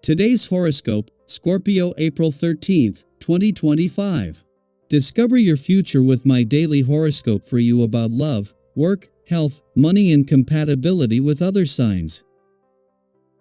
Today's horoscope, Scorpio April 13th, 2025. Discover your future with my daily horoscope for you about love, work, health, money and compatibility with other signs.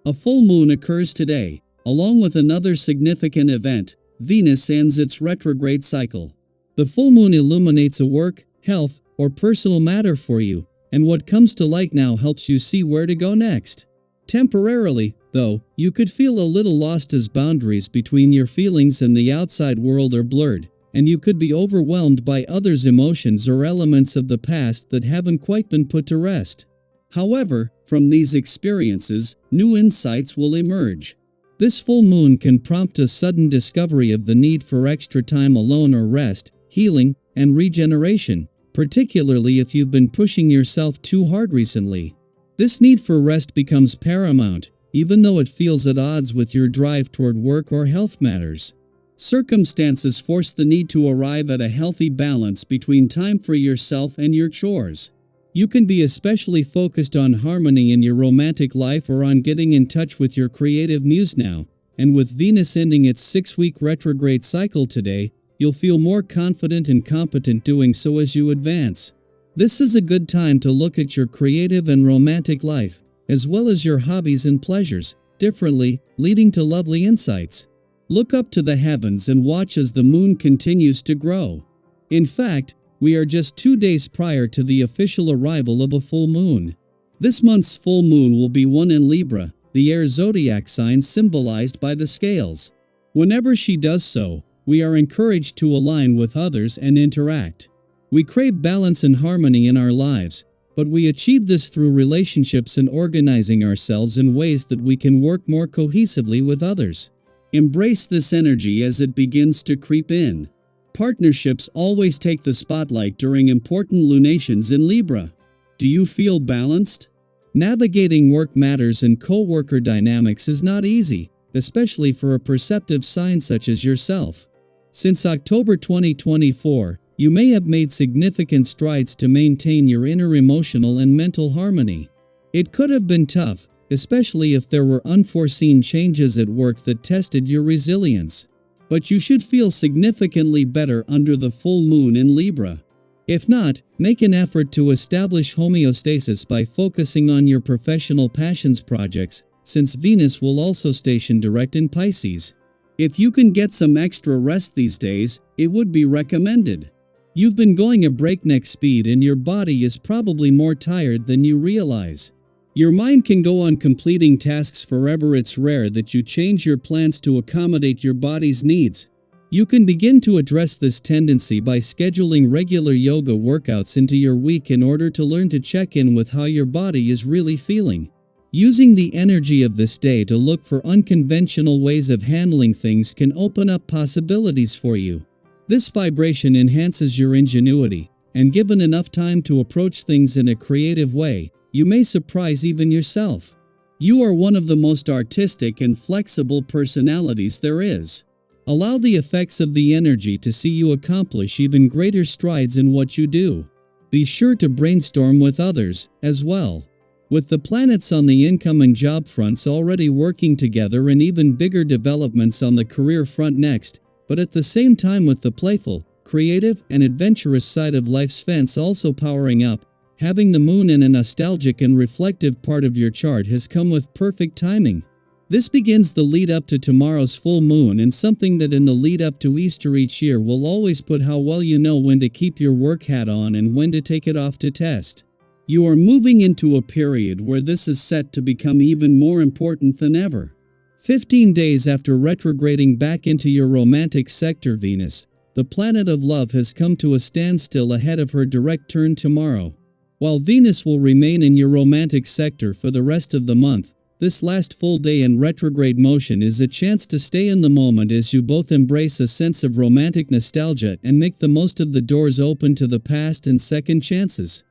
A full moon occurs today, along with another significant event. Venus ends its retrograde cycle. The full moon illuminates a work, health, or personal matter for you, and what comes to light now helps you see where to go next. Temporarily, though, you could feel a little lost as boundaries between your feelings and the outside world are blurred, and you could be overwhelmed by others' emotions or elements of the past that haven't quite been put to rest. However, from these experiences, new insights will emerge. This full moon can prompt a sudden discovery of the need for extra time alone or rest, healing, and regeneration, particularly if you've been pushing yourself too hard recently. This need for rest becomes paramount, even though it feels at odds with your drive toward work or health matters. Circumstances force the need to arrive at a healthy balance between time for yourself and your chores. You can be especially focused on harmony in your romantic life or on getting in touch with your creative muse now, and with Venus ending its 6-week retrograde cycle today, you'll feel more confident and competent doing so as you advance. This is a good time to look at your creative and romantic life, as well as your hobbies and pleasures, differently, leading to lovely insights. Look up to the heavens and watch as the moon continues to grow. In fact, we are just 2 days prior to the official arrival of a full moon. This month's full moon will be one in Libra, the air zodiac sign symbolized by the scales. Whenever she does so, we are encouraged to align with others and interact. We crave balance and harmony in our lives, but we achieve this through relationships and organizing ourselves in ways that we can work more cohesively with others. Embrace this energy as it begins to creep in. Partnerships always take the spotlight during important lunations in Libra. Do you feel balanced? Navigating work matters and co-worker dynamics is not easy, especially for a perceptive sign such as yourself. Since October 2024, you may have made significant strides to maintain your inner emotional and mental harmony. It could have been tough, especially if there were unforeseen changes at work that tested your resilience. But you should feel significantly better under the full moon in Libra. If not, make an effort to establish homeostasis by focusing on your professional passions projects, since Venus will also station direct in Pisces. If you can get some extra rest these days, it would be recommended. You've been going a breakneck speed and your body is probably more tired than you realize. Your mind can go on completing tasks forever. It's rare that you change your plans to accommodate your body's needs. You can begin to address this tendency by scheduling regular yoga workouts into your week in order to learn to check in with how your body is really feeling. Using the energy of this day to look for unconventional ways of handling things can open up possibilities for you. This vibration enhances your ingenuity, and given enough time to approach things in a creative way, you may surprise even yourself. You are one of the most artistic and flexible personalities there is. Allow the effects of the energy to see you accomplish even greater strides in what you do. Be sure to brainstorm with others, as well. With the planets on the income and job fronts already working together and even bigger developments on the career front next, but at the same time with the playful, creative, and adventurous side of life's fence also powering up, having the moon in a nostalgic and reflective part of your chart has come with perfect timing. This begins the lead up to tomorrow's full moon and something that in the lead up to Easter each year will always put how well you know when to keep your work hat on and when to take it off to test. You are moving into a period where this is set to become even more important than ever. 15 days after retrograding back into your romantic sector, Venus, the planet of love has come to a standstill ahead of her direct turn tomorrow. While Venus will remain in your romantic sector for the rest of the month, this last full day in retrograde motion is a chance to stay in the moment as you both embrace a sense of romantic nostalgia and make the most of the doors open to the past and second chances.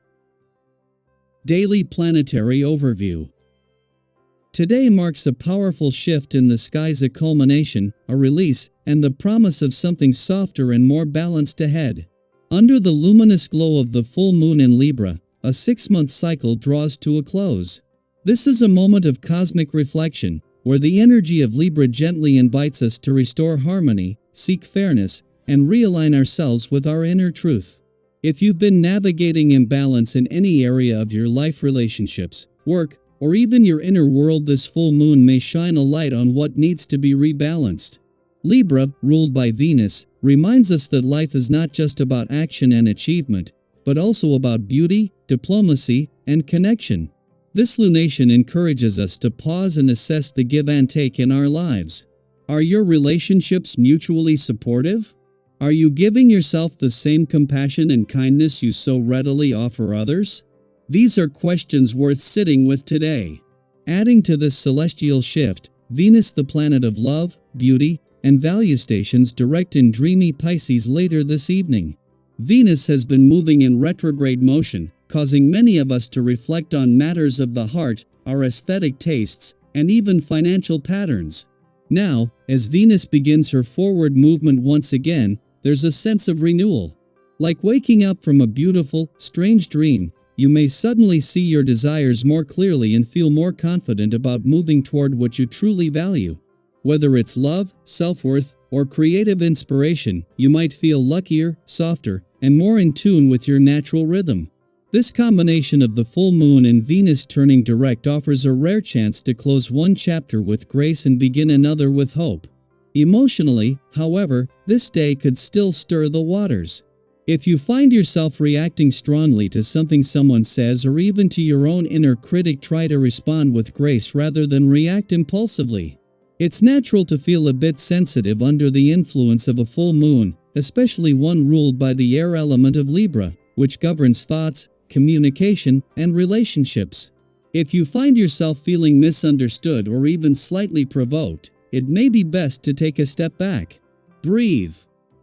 Daily Planetary Overview. Today marks a powerful shift in the skies, a culmination, a release, and the promise of something softer and more balanced ahead. Under the luminous glow of the full moon in Libra, a 6-month cycle draws to a close. This is a moment of cosmic reflection, where the energy of Libra gently invites us to restore harmony, seek fairness, and realign ourselves with our inner truth. If you've been navigating imbalance in any area of your life, relationships, work, or even your inner world, this full moon may shine a light on what needs to be rebalanced. Libra, ruled by Venus, reminds us that life is not just about action and achievement, but also about beauty, diplomacy, and connection. This lunation encourages us to pause and assess the give and take in our lives. Are your relationships mutually supportive? Are you giving yourself the same compassion and kindness you so readily offer others? These are questions worth sitting with today. Adding to this celestial shift, Venus, the planet of love, beauty, and value, stations direct in dreamy Pisces later this evening. Venus has been moving in retrograde motion, causing many of us to reflect on matters of the heart, our aesthetic tastes, and even financial patterns. Now, as Venus begins her forward movement once again, there's a sense of renewal. Like waking up from a beautiful, strange dream, you may suddenly see your desires more clearly and feel more confident about moving toward what you truly value. Whether it's love, self-worth, or creative inspiration, you might feel luckier, softer, and more in tune with your natural rhythm. This combination of the full moon and Venus turning direct offers a rare chance to close one chapter with grace and begin another with hope. Emotionally, however, this day could still stir the waters. If you find yourself reacting strongly to something someone says or even to your own inner critic, try to respond with grace rather than react impulsively. It's natural to feel a bit sensitive under the influence of a full moon, especially one ruled by the air element of Libra, which governs thoughts, communication, and relationships. If you find yourself feeling misunderstood or even slightly provoked, it may be best to take a step back. Breathe.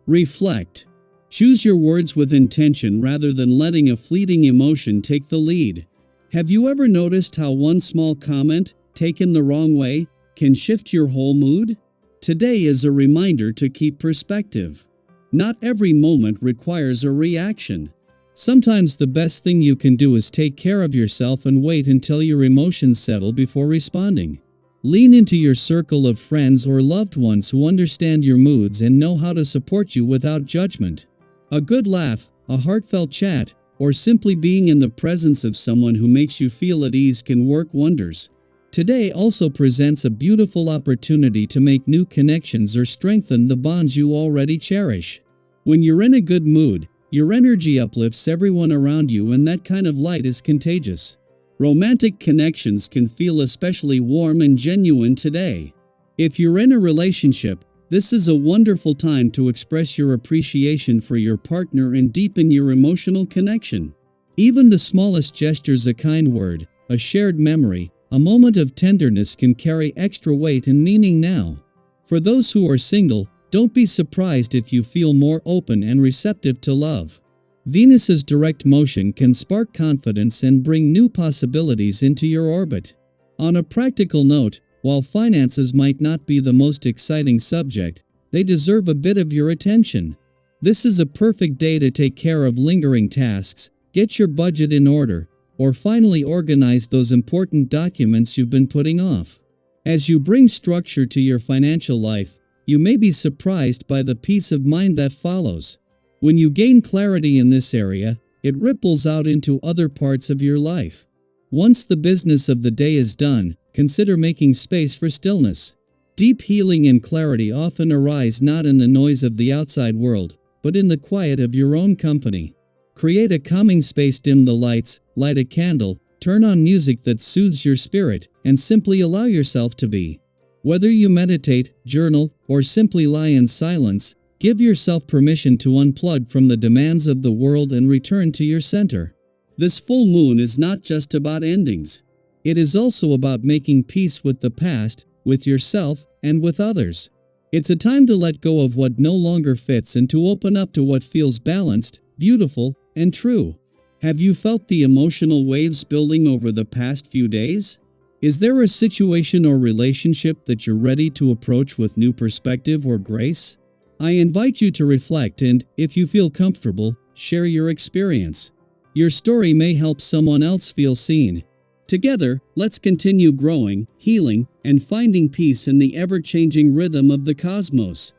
Reflect. Choose your words with intention rather than letting a fleeting emotion take the lead. Have you ever noticed how one small comment, taken the wrong way, can shift your whole mood? Today is a reminder to keep perspective. Not every moment requires a reaction. Sometimes the best thing you can do is take care of yourself and wait until your emotions settle before responding. Lean into your circle of friends or loved ones who understand your moods and know how to support you without judgment. A good laugh, a heartfelt chat, or simply being in the presence of someone who makes you feel at ease can work wonders. Today also presents a beautiful opportunity to make new connections or strengthen the bonds you already cherish. When you're in a good mood, your energy uplifts everyone around you, and that kind of light is contagious. Romantic connections can feel especially warm and genuine today. If you're in a relationship, this is a wonderful time to express your appreciation for your partner and deepen your emotional connection. Even the smallest gestures, a kind word, a shared memory, a moment of tenderness can carry extra weight and meaning now. For those who are single, don't be surprised if you feel more open and receptive to love. Venus's direct motion can spark confidence and bring new possibilities into your orbit. On a practical note, while finances might not be the most exciting subject, they deserve a bit of your attention. This is a perfect day to take care of lingering tasks, get your budget in order, or finally organize those important documents you've been putting off. As you bring structure to your financial life, you may be surprised by the peace of mind that follows. When you gain clarity in this area, it ripples out into other parts of your life. Once the business of the day is done, consider making space for stillness. Deep healing and clarity often arise not in the noise of the outside world, but in the quiet of your own company. Create a calming space, dim the lights, light a candle, turn on music that soothes your spirit, and simply allow yourself to be. Whether you meditate, journal, or simply lie in silence, give yourself permission to unplug from the demands of the world and return to your center. This full moon is not just about endings. It is also about making peace with the past, with yourself, and with others. It's a time to let go of what no longer fits and to open up to what feels balanced, beautiful, and true. Have you felt the emotional waves building over the past few days? Is there a situation or relationship that you're ready to approach with new perspective or grace? I invite you to reflect and, if you feel comfortable, share your experience. Your story may help someone else feel seen. Together, let's continue growing, healing, and finding peace in the ever-changing rhythm of the cosmos.